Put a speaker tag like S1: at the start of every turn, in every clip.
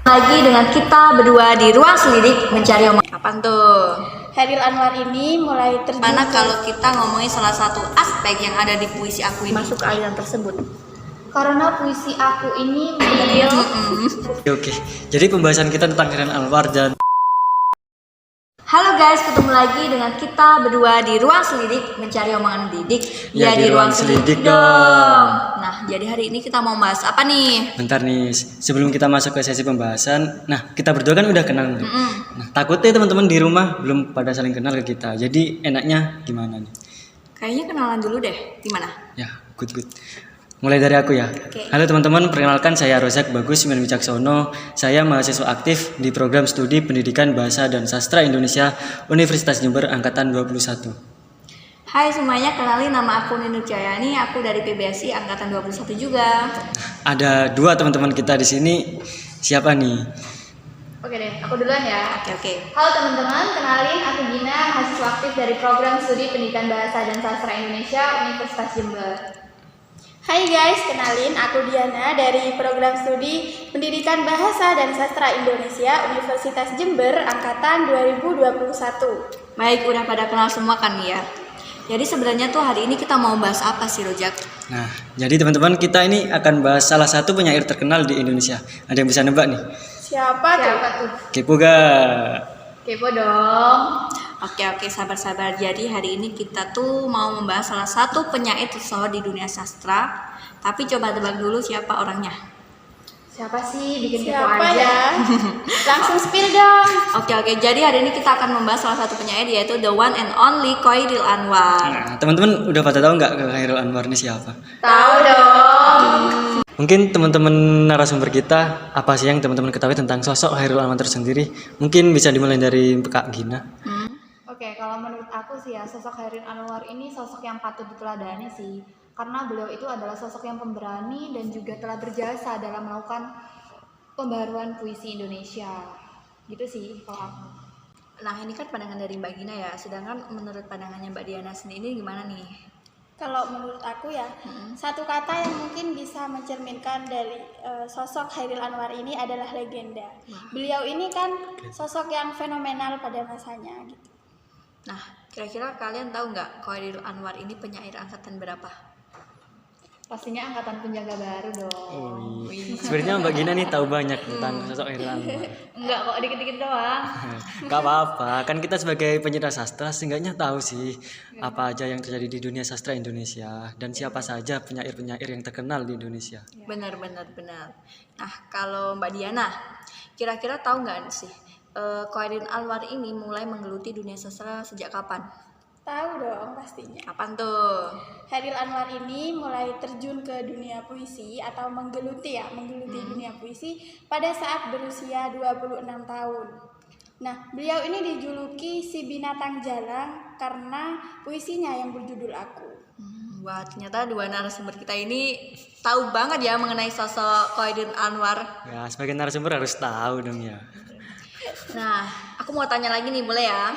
S1: Lagi dengan kita berdua di ruang selidik mencari omong. Apaan tuh?
S2: Hairil Anwar ini mulai terjun.
S1: Mana kalau kita ngomongin salah satu aspek yang ada di puisi aku ini
S2: Masuk ke aliran tersebut.
S3: Karena puisi aku ini beliau.
S4: Oke. Jadi pembahasan kita tentang Hairil Anwar dan
S1: Halo guys, ketemu lagi dengan kita berdua di ruang selidik mencari omongan didik.
S4: Ya, di ruang selidik
S1: dong. Nah, jadi hari ini kita mau bahas apa nih?
S4: bentar nih, sebelum kita masuk ke sesi pembahasan, nah kita berdua kan udah kenal nih. Nah, takutnya teman-teman di rumah belum pada saling kenal ke kita. Jadi enaknya gimana nih?
S1: Kayaknya kenalan dulu deh. Gimana?
S4: Ya, good. Mulai dari aku ya.
S1: Oke.
S4: Halo teman-teman, perkenalkan saya Rozak Bagus Siman Wicaksono. Saya mahasiswa aktif di program studi Pendidikan Bahasa dan Sastra Indonesia Universitas Jember Angkatan 21.
S1: Hai semuanya, kenalin nama aku Ninur Jayani, aku dari PBSI Angkatan 21 juga.
S4: Ada dua teman-teman kita di sini. Siapa nih?
S3: Oke deh, aku duluan ya.
S1: Oke.
S3: Halo teman-teman, kenalin aku Gina, mahasiswa aktif dari program studi Pendidikan Bahasa dan Sastra Indonesia Universitas Jember.
S2: Hai guys, kenalin aku Diana dari program studi Pendidikan Bahasa dan Sastra Indonesia Universitas Jember Angkatan 2021.
S1: Baik, udah pada kenal semua kan ya? Jadi sebenarnya tuh hari ini kita mau bahas apa sih, Rojak?
S4: Nah, jadi teman-teman kita ini akan bahas salah satu penyair terkenal di Indonesia. Ada yang bisa nebak nih?
S2: Siapa tuh?
S4: Kepo gak?
S3: Kepo dong.
S1: Oke, sabar-sabar. Jadi hari ini kita tuh mau membahas salah satu penyair tersohor di dunia sastra. Tapi coba tebak dulu siapa orangnya.
S3: Siapa sih bikin kepo
S2: Siapa
S3: aja?
S2: ya? Langsung spill dong.
S1: Oke. Jadi hari ini kita akan membahas salah satu penyair yaitu the one and only Hairil Anwar.
S4: Nah, teman-teman udah pada tahu nggak Hairil Anwar ini siapa?
S3: Tahu dong.
S4: Mungkin teman-teman narasumber kita, apa sih yang teman-teman ketahui tentang sosok Hairil Anwar tersendiri? Mungkin bisa dimulai dari Kak Gina.
S3: Oke, kalau menurut aku sih ya, sosok Hairil Anwar ini sosok yang patut diteladani sih. Karena beliau itu adalah sosok yang pemberani dan juga telah berjasa dalam melakukan pembaruan puisi Indonesia. Gitu sih kalau aku.
S1: Nah, ini kan pandangan dari Mbak Gina ya. Sedangkan menurut pandangannya Mbak Diana sendiri gimana nih?
S2: Kalau menurut aku ya, satu kata yang mungkin bisa mencerminkan dari sosok Hairil Anwar ini adalah legenda. Beliau ini kan sosok yang fenomenal pada masanya gitu.
S1: Nah, kira-kira kalian tahu nggak Hairil Anwar ini penyair angkatan berapa?
S3: Pastinya angkatan penjaga baru dong.
S4: Sebenarnya Mbak Gina nih tahu banyak tentang sosok Hairil Anwar.
S3: Enggak kok, dikit-dikit doang.
S4: Gak apa-apa, kan kita sebagai pencinta sastra seenggaknya tahu sih apa aja yang terjadi di dunia sastra Indonesia dan siapa saja penyair-penyair yang terkenal di Indonesia.
S1: Benar. Nah, kalau Mbak Diana, kira-kira tahu nggak sih Hairil Anwar ini mulai menggeluti dunia sastra sejak kapan?
S2: Tahu dong pastinya.
S1: Kapan tuh?
S2: Hairil Anwar ini mulai terjun ke dunia puisi atau menggeluti dunia puisi pada saat berusia 26 tahun. Nah, beliau ini dijuluki si binatang jalang karena puisinya yang berjudul Aku.
S1: Wah, ternyata dua narasumber kita ini tahu banget ya mengenai sosok Hairil Anwar.
S4: Ya, sebagai narasumber harus tahu dong ya.
S1: Nah, aku mau tanya lagi nih, boleh ya?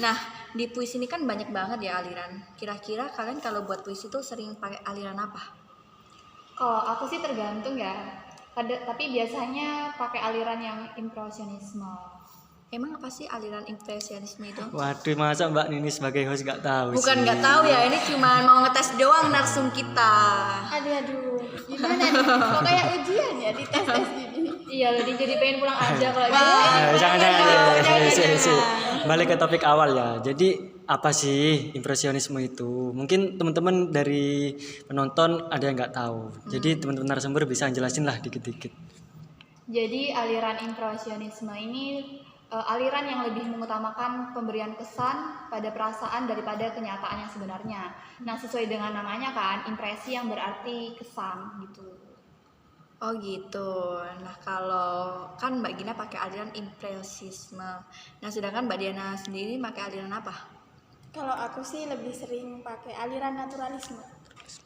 S1: Nah, di puisi ini kan banyak banget ya aliran. Kira-kira kalian kalau buat puisi tuh sering pakai aliran apa?
S3: Kalau aku sih tergantung ya. Tapi biasanya pakai aliran yang impresionisme.
S1: Emang apa sih aliran impresionisme itu?
S4: Waduh, masa Mbak Nini sebagai host gak tahu
S1: Bukan
S4: sih?
S1: nggak tahu ya, ini cuma mau ngetes doang narsum kita.
S2: Aduh, gimana nih? Kok kayak ujian ya di tes gini?
S3: Iya, jadi pengen pulang aja kalau gitu.
S4: Jangan. Balik ke topik awal ya. Jadi apa sih impresionisme itu? Mungkin teman-teman dari penonton ada yang nggak tahu. Jadi teman-teman narasumber bisa jelasin lah dikit-dikit.
S3: Jadi aliran impresionisme ini aliran yang lebih mengutamakan pemberian kesan pada perasaan daripada kenyataan yang sebenarnya. Nah, sesuai dengan namanya kan, impresi yang berarti kesan gitu.
S1: Oh gitu. Nah, kalau kan Mbak Gina pakai aliran impresisme. Nah, sedangkan Mbak Diana sendiri pakai aliran apa?
S2: Kalau aku sih lebih sering pakai aliran naturalisme.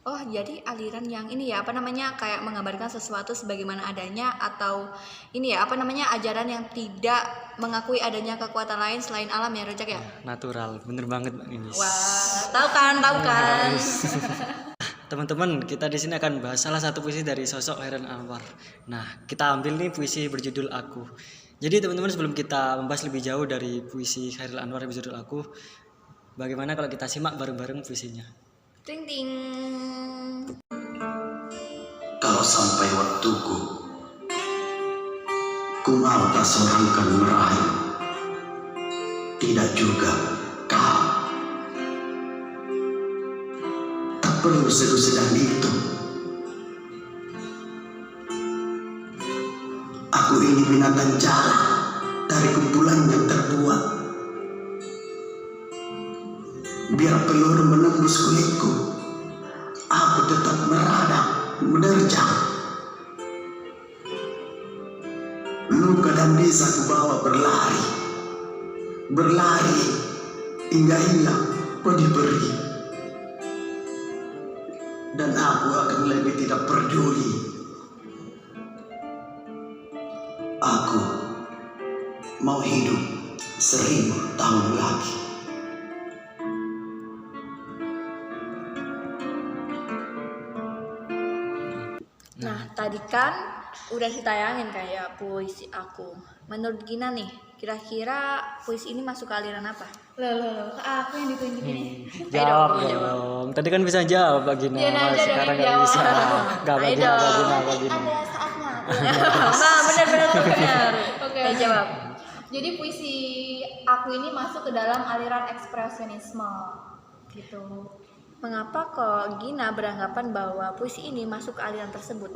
S1: Oh, jadi aliran yang ini ya, apa namanya, kayak menggambarkan sesuatu sebagaimana adanya, atau ini ya, apa namanya, ajaran yang tidak mengakui adanya kekuatan lain selain alam ya, Rojak ya?
S4: Natural, bener banget Mbak Nini.
S1: Wah, tahu kan?
S4: teman-teman, kita di sini akan bahas salah satu puisi dari sosok Chairil Anwar. Nah, kita ambil nih puisi berjudul Aku. Jadi teman-teman, sebelum kita membahas lebih jauh dari puisi Chairil Anwar yang berjudul Aku, bagaimana kalau kita simak bareng-bareng puisinya?
S1: Ting ting.
S5: Kalau sampai waktuku, ku mau tak seorang kan meraih, tidak juga kau. Tak perlu sedang itu. Aku ini binatang jalan dari kumpulan yang terbuat. Biar peluru menembus kulitku, aku tetap meradang, menerjang. Luka dan bisa ku bawa berlari, berlari hingga hilang pedih perih. Dan aku akan lebih tidak peduli. Aku mau hidup 1000 tahun lagi.
S1: Nah, tadi kan udah ditayangin kayak puisi aku. Menurut Gina nih, kira-kira puisi ini masuk ke aliran apa?
S3: Loh, aku yang ditunjukin ini.
S4: Jawab
S1: dong,
S4: dong. Tadi kan bisa jawab Mbak Gina,
S3: Dia nanya dong
S4: sekarang
S3: yang
S4: nggak
S3: jawab.
S4: bisa. Nggak Mbak
S1: Ayo
S4: Gina, Mbak
S1: dong.
S4: Gina, Mbak Gina.
S2: Ada saatnya.
S1: Nah, benar-benar.
S3: Oke.
S1: Ayo jawab.
S3: Jadi puisi aku ini masuk ke dalam aliran ekspresionisme gitu.
S1: Mengapa kok Gina beranggapan bahwa puisi ini masuk ke aliran tersebut?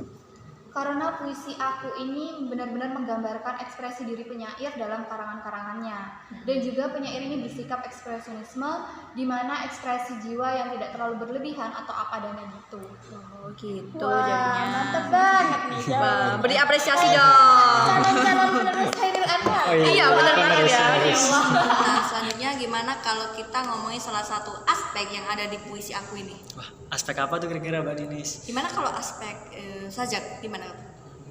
S3: Karena puisi aku ini benar-benar menggambarkan ekspresi diri penyair dalam karangan-karangannya. Dan juga penyair ini bersikap ekspresionisme di mana ekspresi jiwa yang tidak terlalu berlebihan atau apa adanya gitu.
S1: Oh gitu
S2: Wah,
S1: jadinya.
S2: mantep banget nih
S1: Wah,
S2: jawabannya.
S1: beri apresiasi dong.
S2: Calon-calon penerus Chairil Anwar.
S4: Oh,
S1: Iya benar banget ya.
S4: Harus.
S1: Nah, selanjutnya gimana kalau kita ngomongin salah satu aspek yang ada di puisi aku ini?
S4: Wah, aspek apa tuh kira-kira Mbak Ninis?
S1: Gimana kalau aspek sajak? Gimana?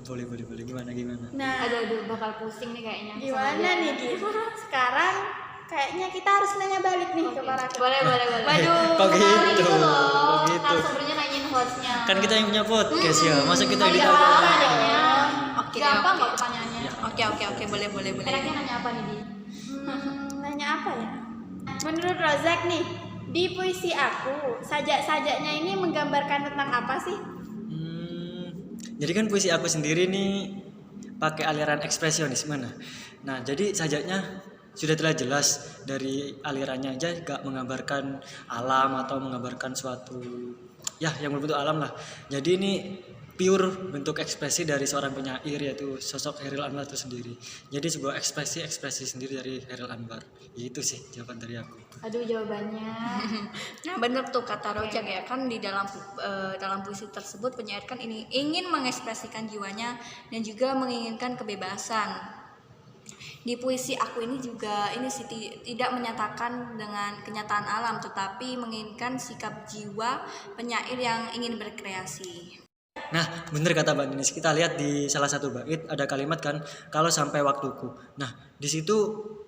S4: Boleh, gimana?
S2: Nah,
S3: Aduh, bakal pusing nih kayaknya.
S2: gimana nih Ki? Sekarang kayaknya kita harus nanya balik nih ke para
S3: Boleh.
S1: Waduh,
S4: Kok
S3: Menarik
S4: gitu?
S3: gitu loh.
S4: Kok gitu?
S3: Narasumbernya nanyain hostnya.
S4: Kan kita yang punya podcast ya, masa kita yang
S3: Iya,
S4: ditanya?
S3: adanya.
S1: Oke,
S3: Gampang
S1: oke.
S3: kok pertanyaannya.
S1: Oke, boleh.
S3: Enaknya nanya apa nih, Di?
S2: Nanya apa ya? Menurut Rozak nih, di puisi aku, sajak-sajaknya ini menggambarkan tentang apa sih?
S4: Jadi kan puisi aku sendiri nih pakai aliran ekspresionisme. Nah, jadi sajaknya sudah telah jelas dari alirannya aja, gak menggambarkan alam atau menggambarkan suatu ya yang berbentuk alam lah. Jadi ini pure bentuk ekspresi dari seorang penyair, yaitu sosok Chairil Anwar itu sendiri. Jadi sebuah ekspresi sendiri dari Chairil Anwar. Itu sih jawaban dari aku.
S3: Aduh, jawabannya.
S1: Nah bener tuh kata Rojak ya, kan di dalam puisi tersebut penyair kan ini ingin mengekspresikan jiwanya dan juga menginginkan kebebasan. Di puisi aku ini juga ini sih tidak menyatakan dengan kenyataan alam, tetapi menginginkan sikap jiwa penyair yang ingin berkreasi.
S4: Nah, bener kata Mbak Ninis. Kita lihat di salah satu bait ada kalimat kan, kalau sampai waktuku. Nah, di situ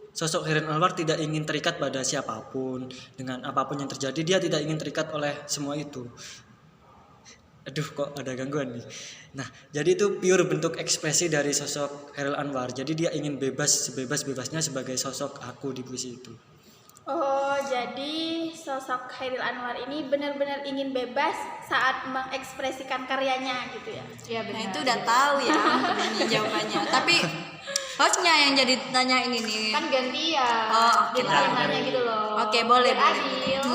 S4: sosok Chairil Anwar tidak ingin terikat pada siapapun, dengan apapun yang terjadi dia tidak ingin terikat oleh semua itu. Aduh, kok ada gangguan nih. Nah, jadi itu pure bentuk ekspresi dari sosok Chairil Anwar. Jadi dia ingin bebas, sebebas-bebasnya sebagai sosok aku di puisi itu.
S2: Oh, jadi sosok Chairil Anwar ini benar-benar ingin bebas saat mengekspresikan karyanya gitu ya.
S3: Iya,
S1: Nah
S3: benar.
S1: itu udah tahu ya ini jawabannya. Tapi hostnya yang jadi tanya ini nih.
S3: Kan gantian.
S1: Oh, oke
S3: Jadi
S1: lah.
S3: yang nanya gitu loh.
S1: Oke, boleh.
S3: Biar adil.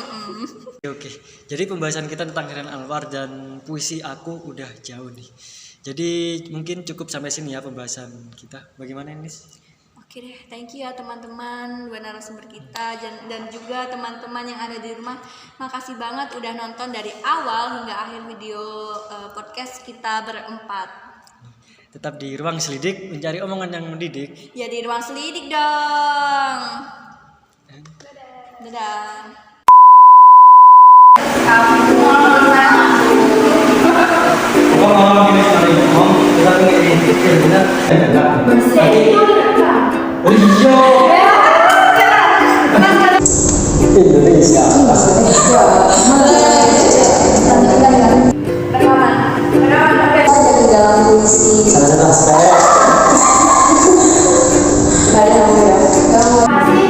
S4: Oke, jadi pembahasan kita tentang Chairil Anwar dan puisi aku udah jauh nih. Jadi mungkin cukup sampai sini ya pembahasan kita. Bagaimana Nis?
S1: Oke deh, thank you ya teman-teman, dua narasumber kita dan juga teman-teman yang ada di rumah. Makasih banget udah nonton dari awal hingga akhir video podcast kita berempat.
S4: Tetap di ruang selidik mencari omongan yang mendidik.
S1: Ya di ruang selidik dong. Dadah.
S4: Indonesia.
S6: puisi.
S7: Sama-sama, respect.
S6: Ada yang mau ya?